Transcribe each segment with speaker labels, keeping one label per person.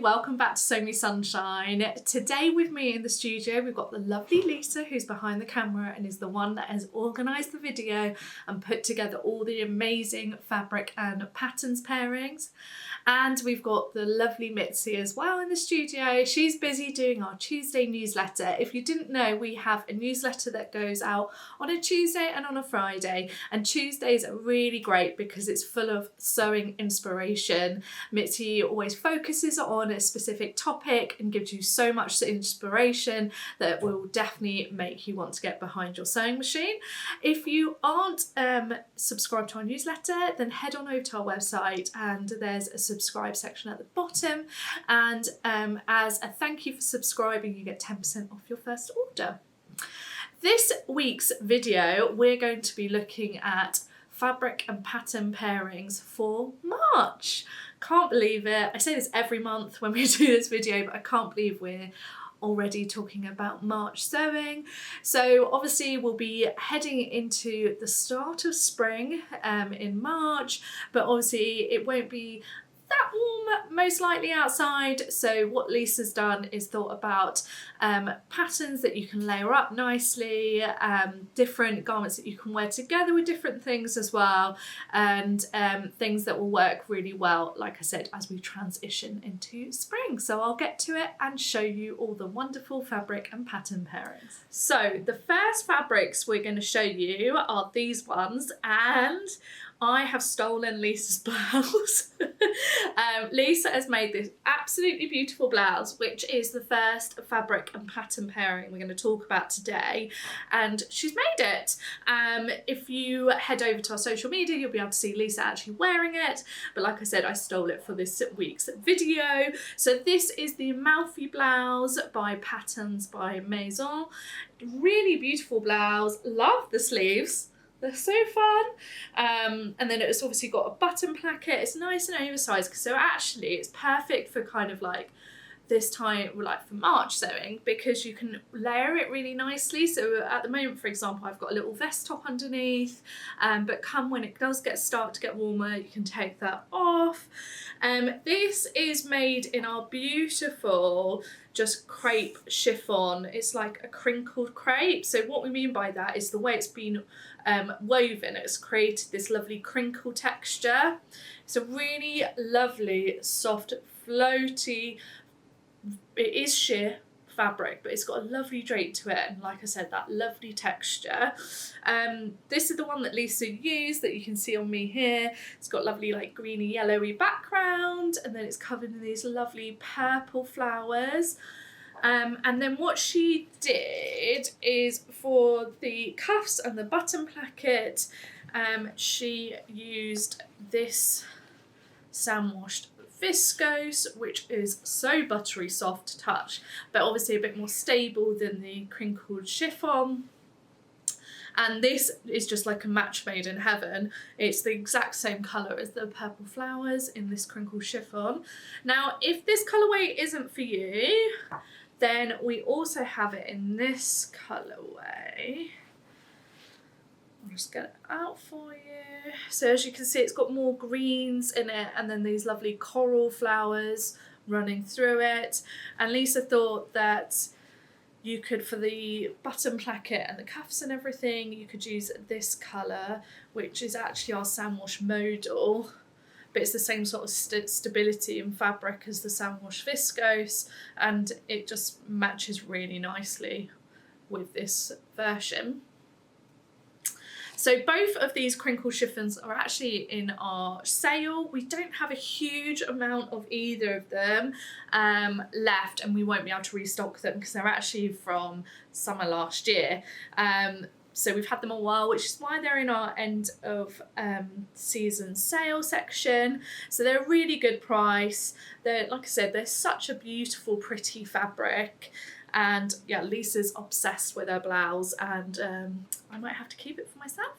Speaker 1: welcome back to So Me Sunshine. Today with me in the studio we've got the lovely Lisa, who's behind the camera and is the one that has organised the video and put together all the amazing fabric and patterns pairings. And we've got the lovely Mitzi as well in the studio. She's busy doing our Tuesday newsletter. If you didn't know, we have a newsletter that goes out on a Tuesday and on a Friday, and Tuesdays are really great because it's full of sewing inspiration. Mitzi always focuses on a specific topic and gives you so much inspiration that will definitely make you want to get behind your sewing machine. If you aren't subscribed to our newsletter, then head on over to our website and there's a subscribe section at the bottom, and as a thank you for subscribing you get 10% off your first order. This week's video we're going to be looking at fabric and pattern pairings for March. Can't believe it. I say this every month when we do this video, but I can't believe we're already talking about March sewing. So obviously we'll be heading into the start of spring in March, but obviously it won't be that warm most likely outside. So what Lisa's done is thought about patterns that you can layer up nicely, different garments that you can wear together with different things as well, and things that will work really well, like I said, as we transition into spring. So I'll get to it and show you all the wonderful fabric and pattern pairings. So the first fabrics we're going to show you are these ones, and I have stolen Lisa's blouse. Lisa has made this absolutely beautiful blouse, which is the first fabric and pattern pairing we're going to talk about today, and she's made it. If you head over to our social media, you'll be able to see Lisa actually wearing it, but like I said, I stole it for this week's video. So this is the Amalfi blouse by Patterns by Maison. Really beautiful blouse. Love the sleeves. They're so fun. And then it's obviously got a button placket. It's nice and oversized, so actually it's perfect for kind of like this time, like for March sewing, because you can layer it really nicely. So at the moment, for example, I've got a little vest top underneath, but come when it does start to get warmer, you can take that off. This is made in our beautiful just crepe chiffon. It's like a crinkled crepe. So what we mean by that is the way it's been woven, it's created this lovely crinkle texture. It's a really lovely, soft, floaty, it is sheer fabric, but it's got a lovely drape to it, and like I said, that lovely texture. This is the one that Lisa used that you can see on me here. It's got lovely like greeny yellowy background, and then it's covered in these lovely purple flowers. And then what she did is for the cuffs and the button placket, she used this Sandwashed Viscose, which is so buttery soft touch, but obviously a bit more stable than the crinkled chiffon. And this is just like a match made in heaven. It's the exact same colour as the purple flowers in this crinkled chiffon. Now, if this colourway isn't for you, then we also have it in this colourway. I'll just get it out for you. So as you can see, it's got more greens in it, and then these lovely coral flowers running through it. And Lisa thought that you could, for the button placket and the cuffs and everything, you could use this colour, which is actually our Sandwashed Modal, but it's the same sort of stability and fabric as the Sandwashed Viscose, and it just matches really nicely with this version. So both of these crinkle chiffons are actually in our sale. We don't have a huge amount of either of them left, and we won't be able to restock them because they're actually from summer last year. So we've had them a while, which is why they're in our end of season sale section. So they're a really good price. They're, like I said, they're such a beautiful, pretty fabric. And yeah, Lisa's obsessed with her blouse, and I might have to keep it for myself.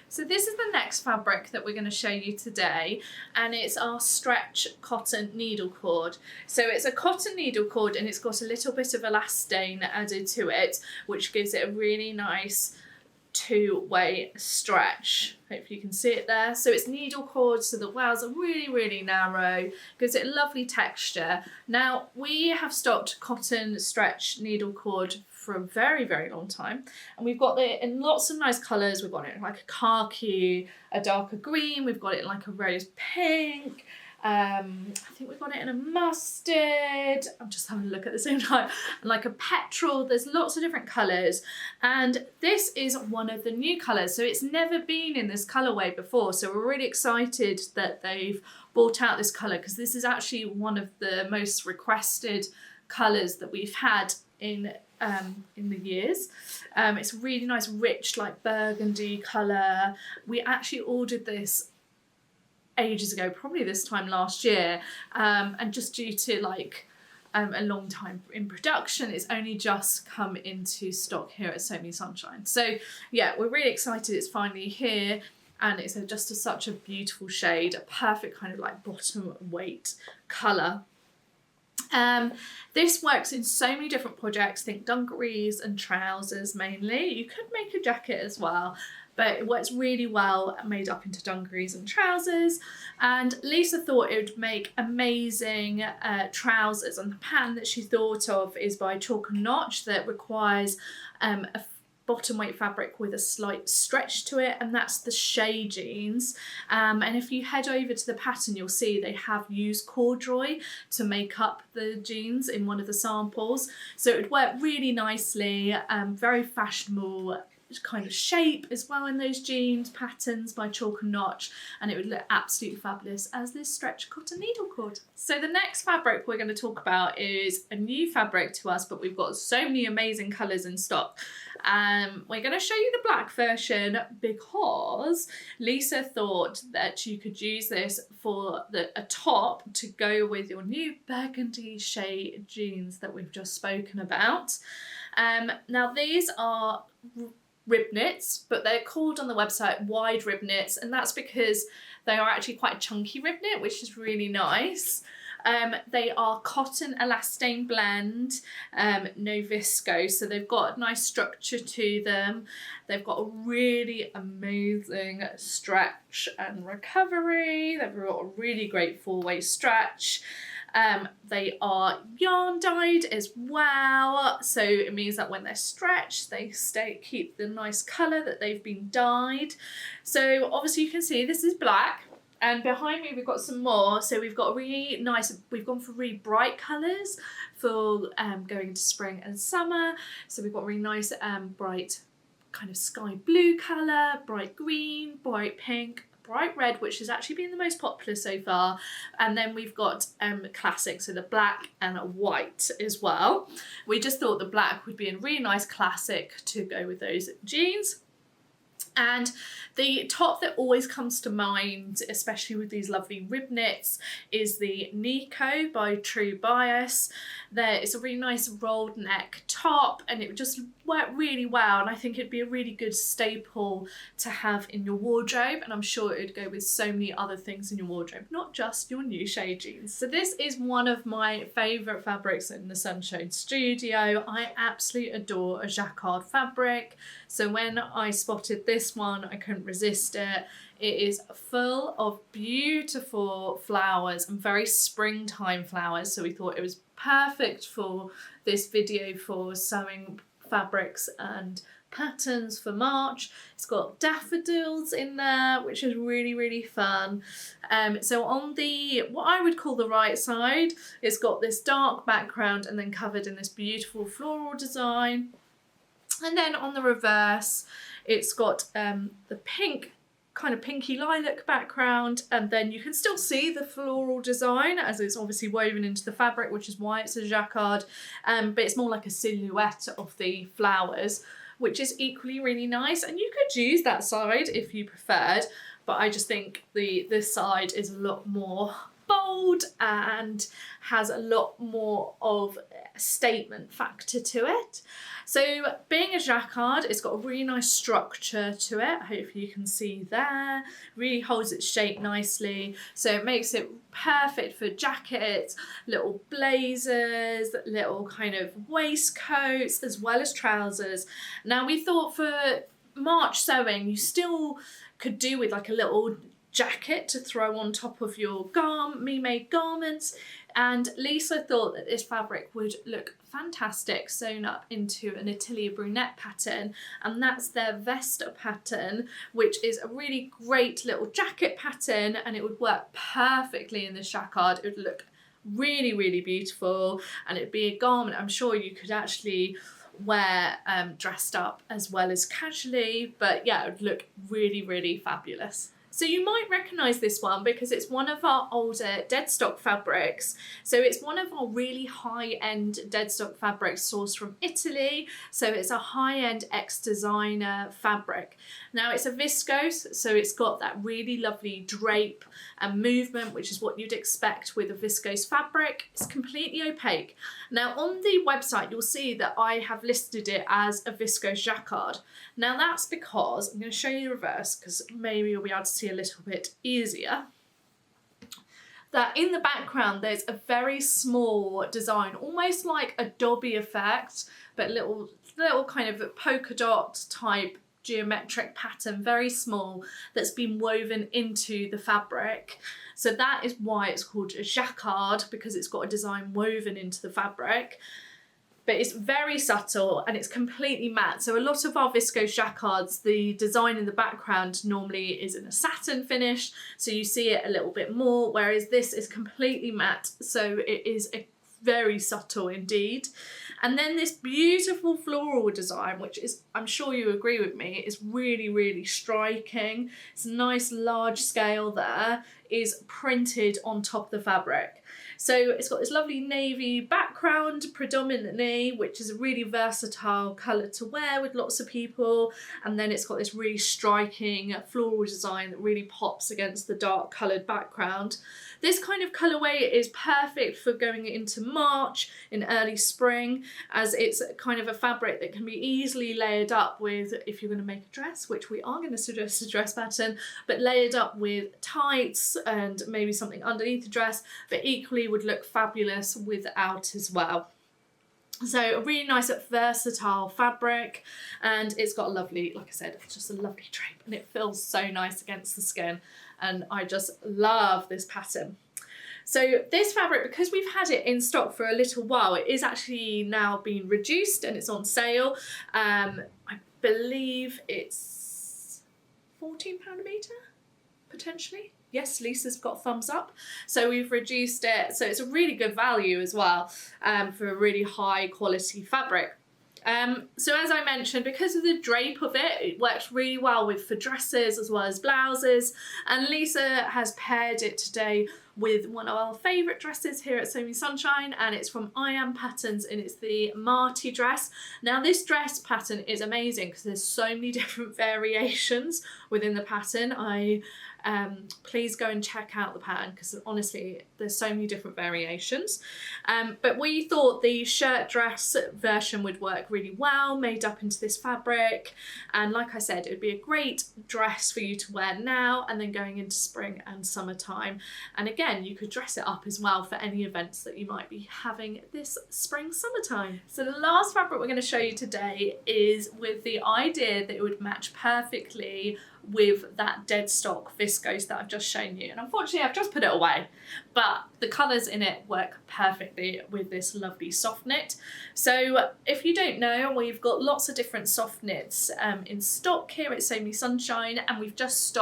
Speaker 1: So this is the next fabric that we're going to show you today, and it's our stretch cotton needle cord. So it's a cotton needle cord, and it's got a little bit of elastane added to it, which gives it a really nice two-way stretch. Hopefully you can see it there. So it's Needlecord, so the wows are really, really narrow, gives it a lovely texture. Now we have stocked cotton stretch Needlecord for a very, very long time, and we've got it in lots of nice colours. We've got it in like a khaki, a darker green, we've got it in like a rose pink, I think we've got it in a mustard, I'm just having a look at the same time, and like a petrol. There's lots of different colours, and this is one of the new colours, so it's never been in this colourway before, so we're really excited that they've brought out this colour, because this is actually one of the most requested colours that we've had in the years. It's a really nice rich like burgundy colour. We actually ordered this ages ago, probably this time last year, and just due to like a long time in production, it's only just come into stock here at So Many Sunshine. So yeah, we're really excited it's finally here, and it's such a beautiful shade, a perfect kind of like bottom weight colour. This works in so many different projects. Think dungarees and trousers mainly. You could make a jacket as well, but it works really well made up into dungarees and trousers. And Lisa thought it would make amazing trousers, and the pattern that she thought of is by Chalk and Notch, that requires a bottom weight fabric with a slight stretch to it, and that's the Shea jeans. And if you head over to the pattern, you'll see they have used corduroy to make up the jeans in one of the samples, so it would work really nicely. Very fashionable kind of shape as well in those jeans patterns by Chalk and Notch, and it would look absolutely fabulous as this stretch cotton Needlecord. So the next fabric we're going to talk about is a new fabric to us, but we've got so many amazing colours in stock. We're going to show you the black version because Lisa thought that you could use this for a top to go with your new burgundy shade jeans that we've just spoken about. Now these are rib knits, but they're called on the website wide rib knits, and that's because they are actually quite a chunky rib knit, which is really nice. They are cotton elastane blend, no viscose, so they've got a nice structure to them. They've got a really amazing stretch and recovery. They've got a really great four-way stretch. They are yarn dyed as well, so it means that when they're stretched, they keep the nice colour that they've been dyed. So obviously you can see this is black, and behind me we've got some more. So we've got really nice, we've gone for really bright colours for going into spring and summer. So we've got really nice bright kind of sky blue colour, bright green, bright pink, bright red, which has actually been the most popular so far, and then we've got classic, so the black and a white as well. We just thought the black would be a really nice classic to go with those jeans. And the top that always comes to mind, especially with these lovely rib knits, is the Nikko by True Bias. It's a really nice rolled neck top, and it would just work really well, and I think it'd be a really good staple to have in your wardrobe, and I'm sure it would go with so many other things in your wardrobe, not just your new shade jeans. So this is one of my favourite fabrics in the Sunshine Studio. I absolutely adore a Jacquard fabric, so when I spotted this one I couldn't resist it. It is full of beautiful flowers and very springtime flowers, so we thought it was perfect for this video for sewing fabrics and patterns for March. It's got daffodils in there, which is really, really fun. So on the, what I would call the right side, it's got this dark background and then covered in this beautiful floral design. And then on the reverse, it's got the pink, kind of pinky lilac background, and then you can still see the floral design as it's obviously woven into the fabric, which is why it's a jacquard, but it's more like a silhouette of the flowers, which is equally really nice, and you could use that side if you preferred, but I just think this side is a lot more bold and has a lot more of a statement factor to it. So being a jacquard, it's got a really nice structure to it. Hopefully you can see there. Really holds its shape nicely. So it makes it perfect for jackets, little blazers, little kind of waistcoats, as well as trousers. Now we thought for March sewing, you still could do with like a little jacket to throw on top of your me-made garments. And Lisa thought that this fabric would look fantastic sewn up into an Atelier Brunette pattern, and that's their Veste pattern, which is a really great little jacket pattern, and it would work perfectly in the Jacquard. It would look really, really beautiful, and it'd be a garment I'm sure you could actually wear dressed up as well as casually, but yeah, it would look really, really fabulous. So you might recognise this one because it's one of our older Deadstock fabrics. So it's one of our really high-end Deadstock fabrics sourced from Italy. So it's a high-end ex-designer fabric. Now it's a viscose, so it's got that really lovely drape and movement, which is what you'd expect with a viscose fabric. It's completely opaque. Now on the website, you'll see that I have listed it as a viscose jacquard. Now that's because, I'm going to show you the reverse because maybe you'll be able to see a little bit easier, that in the background there's a very small design, almost like a Dobby effect, but little kind of polka dot type geometric pattern, very small, that's been woven into the fabric. So that is why it's called a jacquard, because it's got a design woven into the fabric. But it's very subtle and it's completely matte. So a lot of our viscose jacquards, the design in the background normally is in a satin finish, so you see it a little bit more, whereas this is completely matte, so it is a very subtle indeed. And then this beautiful floral design, which is, I'm sure you agree with me, is really, really striking. It's a nice large scale there, is printed on top of the fabric. So it's got this lovely navy background predominantly, which is a really versatile colour to wear with lots of people. And then it's got this really striking floral design that really pops against the dark coloured background. This kind of colourway is perfect for going into March, in early spring, as it's kind of a fabric that can be easily layered up with, if you're going to make a dress, which we are going to suggest a dress pattern, but layered up with tights and maybe something underneath the dress, but equally would look fabulous without as well. So a really nice versatile fabric, and it's got a lovely, like I said, just a lovely drape, and it feels so nice against the skin, and I just love this pattern. So this fabric, because we've had it in stock for a little while, it is actually now being reduced and it's on sale. I believe it's £14 a metre, potentially. Yes, Lisa's got thumbs up. So we've reduced it. So it's a really good value as well for a really high quality fabric. So as I mentioned, because of the drape of it, it works really well for dresses as well as blouses. And Lisa has paired it today with one of our favourite dresses here at Sew Me Sunshine, and it's from I Am Patterns, and it's the Marty dress. Now this dress pattern is amazing because there's so many different variations within the pattern. Please go and check out the pattern because honestly there's so many different variations, but we thought the shirt dress version would work really well, made up into this fabric, and like I said, it would be a great dress for you to wear now and then going into spring and summertime. And again, you could dress it up as well for any events that you might be having this spring summertime. So the last fabric we're going to show you today is with the idea that it would match perfectly with that Deadstock viscose that I've just shown you, and unfortunately I've just put it away, but the colours in it work perfectly with this lovely soft knit. So if you don't know, we've got lots of different soft knits in stock here at Sew Me Sunshine, and we've just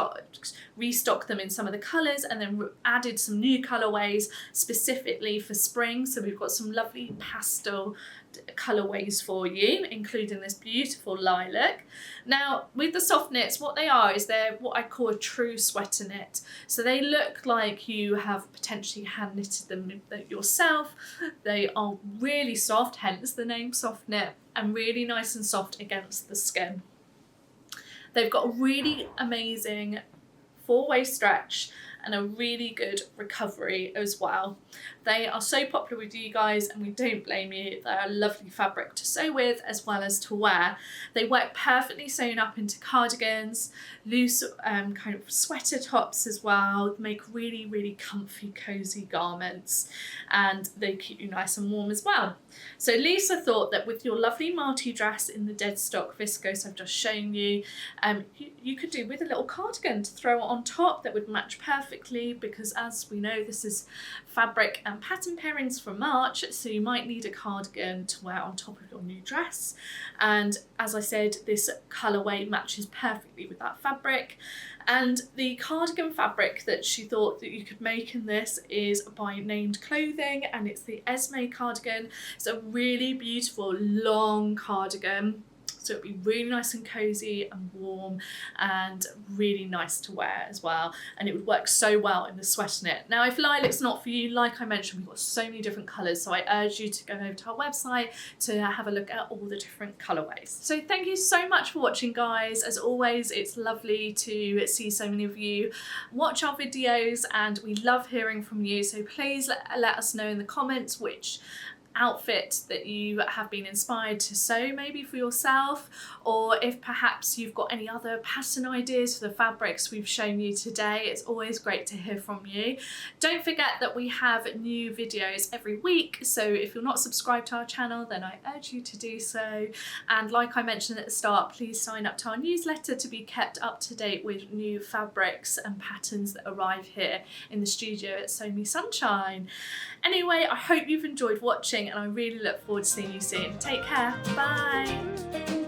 Speaker 1: restocked them in some of the colours and then added some new colourways specifically for spring. So we've got some lovely pastel colourways for you, including this beautiful lilac. Now with the soft knits, what they are is they're what I call a true sweater knit. So they look like you have potentially hand knitted them yourself. They are really soft, hence the name soft knit, and really nice and soft against the skin. They've got a really amazing four-way stretch, and a really good recovery as well. They are so popular with you guys, and we don't blame you. They're a lovely fabric to sew with as well as to wear. They work perfectly sewn up into cardigans, loose kind of sweater tops as well, make really, really comfy, cozy garments, and they keep you nice and warm as well. So Lisa thought that with your lovely Marty dress in the Deadstock Viscose I've just shown you, you could do with a little cardigan to throw on top that would match perfectly, because as we know, this is fabric and pattern pairings for March, so you might need a cardigan to wear on top of your new dress. And as I said, this colourway matches perfectly with that fabric. And the cardigan fabric that she thought that you could make in this is by Named Clothing, and it's the Esme cardigan. It's a really beautiful long cardigan, so it'd be really nice and cozy and warm and really nice to wear as well, and it would work so well in the sweater knit. Now if lilac's not for you, like I mentioned, we've got so many different colours, so I urge you to go over to our website to have a look at all the different colourways. So thank you so much for watching, guys. As always, it's lovely to see so many of you watch our videos, and we love hearing from you, so please let us know in the comments which outfit that you have been inspired to sew, maybe for yourself, or if perhaps you've got any other pattern ideas for the fabrics we've shown you today. It's always great to hear from you. Don't forget that we have new videos every week, so if you're not subscribed to our channel, then I urge you to do so. And like I mentioned at the start, please sign up to our newsletter to be kept up to date with new fabrics and patterns that arrive here in the studio at Sew Me Sunshine. Anyway, I hope you've enjoyed watching, and I really look forward to seeing you soon. Take care. Bye.